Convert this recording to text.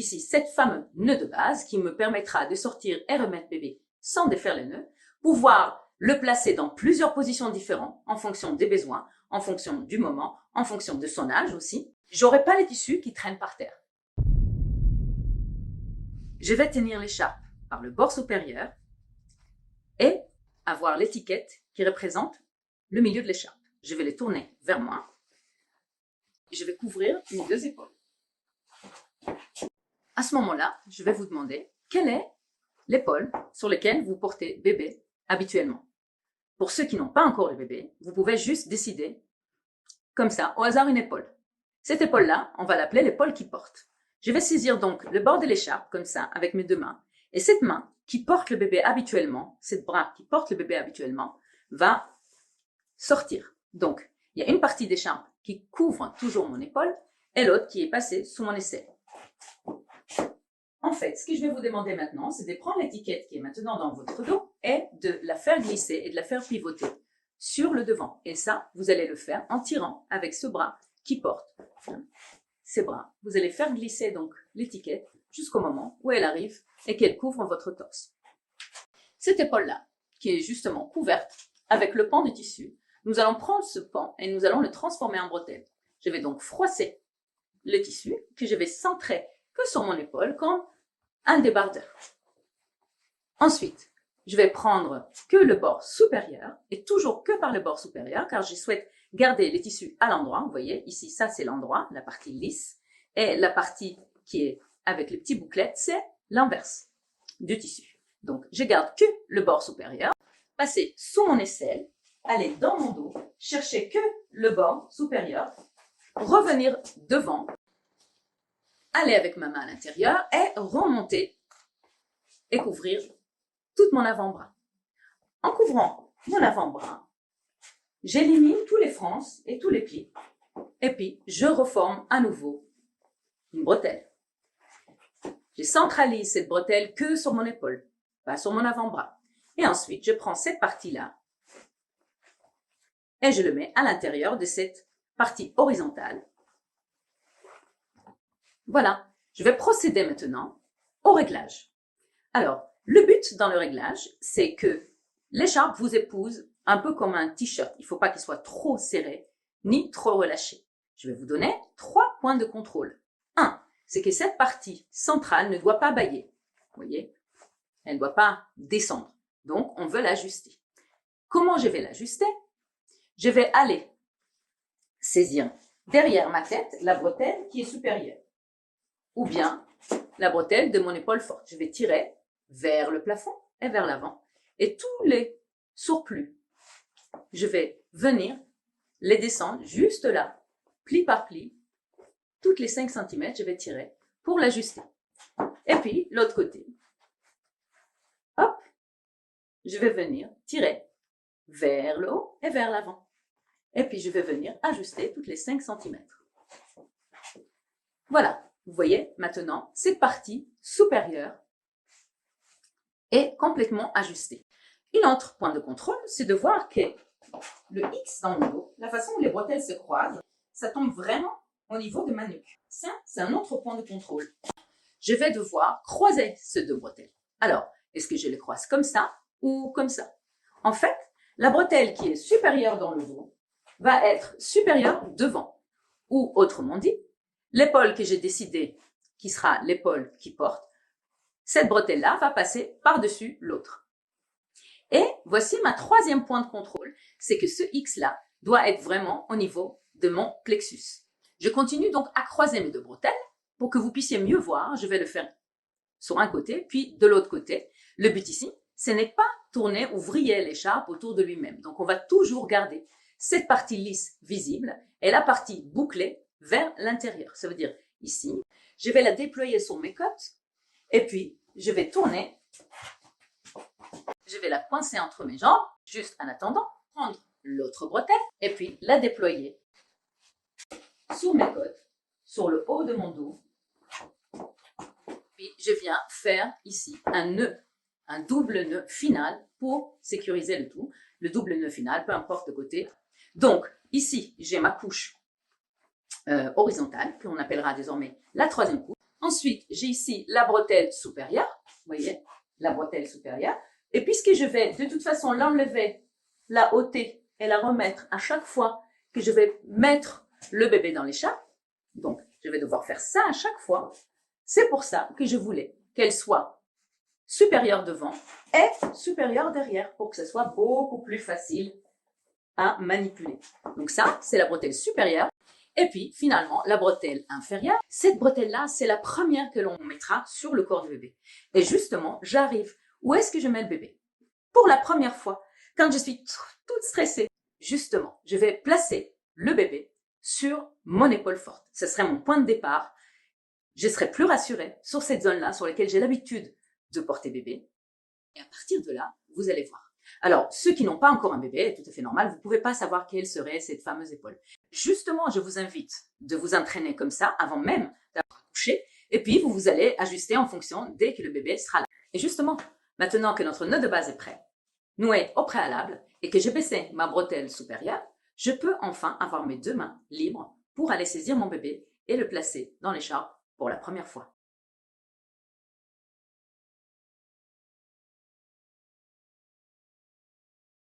ici cette fameux nœud de base qui me permettra de sortir et remettre bébé sans défaire les nœuds, pouvoir le placer dans plusieurs positions différentes en fonction des besoins, en fonction du moment, en fonction de son âge aussi. J'aurai pas les tissus qui traînent par terre. Je vais tenir l'écharpe par le bord supérieur et avoir l'étiquette qui représente le milieu de l'écharpe. Je vais les tourner vers moi. Je vais couvrir mes deux épaules. À ce moment-là, je vais vous demander quelle est l'épaule sur laquelle vous portez bébé habituellement. Pour ceux qui n'ont pas encore le bébé, vous pouvez juste décider, comme ça, au hasard, une épaule. Cette épaule-là, on va l'appeler l'épaule qui porte. Je vais saisir donc le bord de l'écharpe, comme ça, avec mes deux mains. Et cette main qui porte le bébé habituellement, cette bras qui porte le bébé habituellement, va sortir. Donc, il y a une partie d'écharpe qui couvre toujours mon épaule et l'autre qui est passée sous mon aisselle. En fait, ce que je vais vous demander maintenant, c'est de prendre l'étiquette qui est maintenant dans votre dos et de la faire glisser et de la faire pivoter sur le devant. Et ça, vous allez le faire en tirant avec ce bras qui porte ces bras. Vous allez faire glisser donc l'étiquette jusqu'au moment où elle arrive et qu'elle couvre votre torse. Cette épaule-là, qui est justement couverte avec le pan de tissu, nous allons prendre ce pan et nous allons le transformer en bretelle. Je vais donc froisser le tissu que je vais centrer que sur mon épaule comme un débardeur. Ensuite, je vais prendre que le bord supérieur et toujours que par le bord supérieur car je souhaite garder les tissus à l'endroit. Vous voyez, ici, ça c'est l'endroit, la partie lisse, et la partie qui est avec les petits bouclettes, c'est l'inverse du tissu. Donc, je garde que le bord supérieur, passer sous mon aisselle, aller dans mon dos, chercher que le bord supérieur, revenir devant, aller avec ma main à l'intérieur et remonter et couvrir tout mon avant-bras. En couvrant mon avant-bras, j'élimine tous les frances et tous les plis et puis je reforme à nouveau une bretelle. Je centralise cette bretelle que sur mon épaule, pas sur mon avant-bras. Et ensuite, je prends cette partie-là et je le mets à l'intérieur de cette partie horizontale. Voilà, je vais procéder maintenant au réglage. Alors, le but dans le réglage, c'est que l'écharpe vous épouse un peu comme un t-shirt. Il ne faut pas qu'il soit trop serré ni trop relâché. Je vais vous donner 3 points de contrôle. 1, c'est que cette partie centrale ne doit pas bâiller. Vous voyez, elle ne doit pas descendre. Donc, on veut l'ajuster. Comment je vais l'ajuster? Je vais aller saisir derrière ma tête la bretelle qui est supérieure. Ou bien la bretelle de mon épaule forte. Je vais tirer vers le plafond et vers l'avant. Et tous les surplus, je vais venir les descendre juste là, pli par pli. Toutes les 5 cm, je vais tirer pour l'ajuster. Et puis, l'autre côté. Hop, je vais venir tirer vers le haut et vers l'avant. Et puis, je vais venir ajuster toutes les 5 cm. Voilà. Vous voyez, maintenant, cette partie supérieure est complètement ajustée. Un autre point de contrôle, c'est de voir que le X dans le dos, la façon où les bretelles se croisent, ça tombe vraiment au niveau de ma nuque. Ça, c'est un autre point de contrôle. Je vais devoir croiser ces deux bretelles. Alors, est-ce que je les croise comme ça ou comme ça? En fait, la bretelle qui est supérieure dans le dos va être supérieure devant. Ou autrement dit, l'épaule que j'ai décidé qui sera l'épaule qui porte, cette bretelle-là va passer par-dessus l'autre. Et voici ma 3e point de contrôle, c'est que ce X-là doit être vraiment au niveau de mon plexus. Je continue donc à croiser mes 2 bretelles pour que vous puissiez mieux voir. Je vais le faire sur un côté, puis de l'autre côté. Le but ici, ce n'est pas tourner ou vriller l'écharpe autour de lui-même. Donc, on va toujours garder cette partie lisse visible et la partie bouclée vers l'intérieur. Ça veut dire ici, je vais la déployer sur mes côtes et puis je vais tourner. Je vais la coincer entre mes jambes, juste en attendant, prendre l'autre bretelle et puis la déployer sur mes côtes, sur le haut de mon dos. Puis je viens faire ici un nœud, un double nœud final pour sécuriser le tout. Le double nœud final, peu importe le côté. Donc ici, j'ai ma couche horizontale, que l'on appellera désormais la 3e couche. Ensuite, j'ai ici la bretelle supérieure. Vous voyez, la bretelle supérieure. Et puisque je vais de toute façon l'enlever, la ôter et la remettre à chaque fois que je vais mettre le bébé dans l'écharpe, donc je vais devoir faire ça à chaque fois, c'est pour ça que je voulais qu'elle soit supérieure devant et supérieure derrière pour que ce soit beaucoup plus facile à manipuler. Donc ça, c'est la bretelle supérieure. Et puis, finalement, la bretelle inférieure. Cette bretelle-là, c'est la première que l'on mettra sur le corps du bébé. Et justement, j'arrive. Où est-ce que je mets le bébé? Pour la première fois, quand je suis toute stressée, justement, je vais placer le bébé sur mon épaule forte. Ce serait mon point de départ. Je serai plus rassurée sur cette zone-là, sur laquelle j'ai l'habitude de porter bébé. Et à partir de là, vous allez voir. Alors, ceux qui n'ont pas encore un bébé, tout à fait normal, vous ne pouvez pas savoir quelle serait cette fameuse épaule. Justement, je vous invite de vous entraîner comme ça avant même d'avoir couché. Et puis, vous allez ajuster en fonction dès que le bébé sera là. Et justement, maintenant que notre nœud de base est prêt, noué au préalable, et que j'ai baissé ma bretelle supérieure, je peux enfin avoir mes deux mains libres pour aller saisir mon bébé et le placer dans l'écharpe pour la première fois.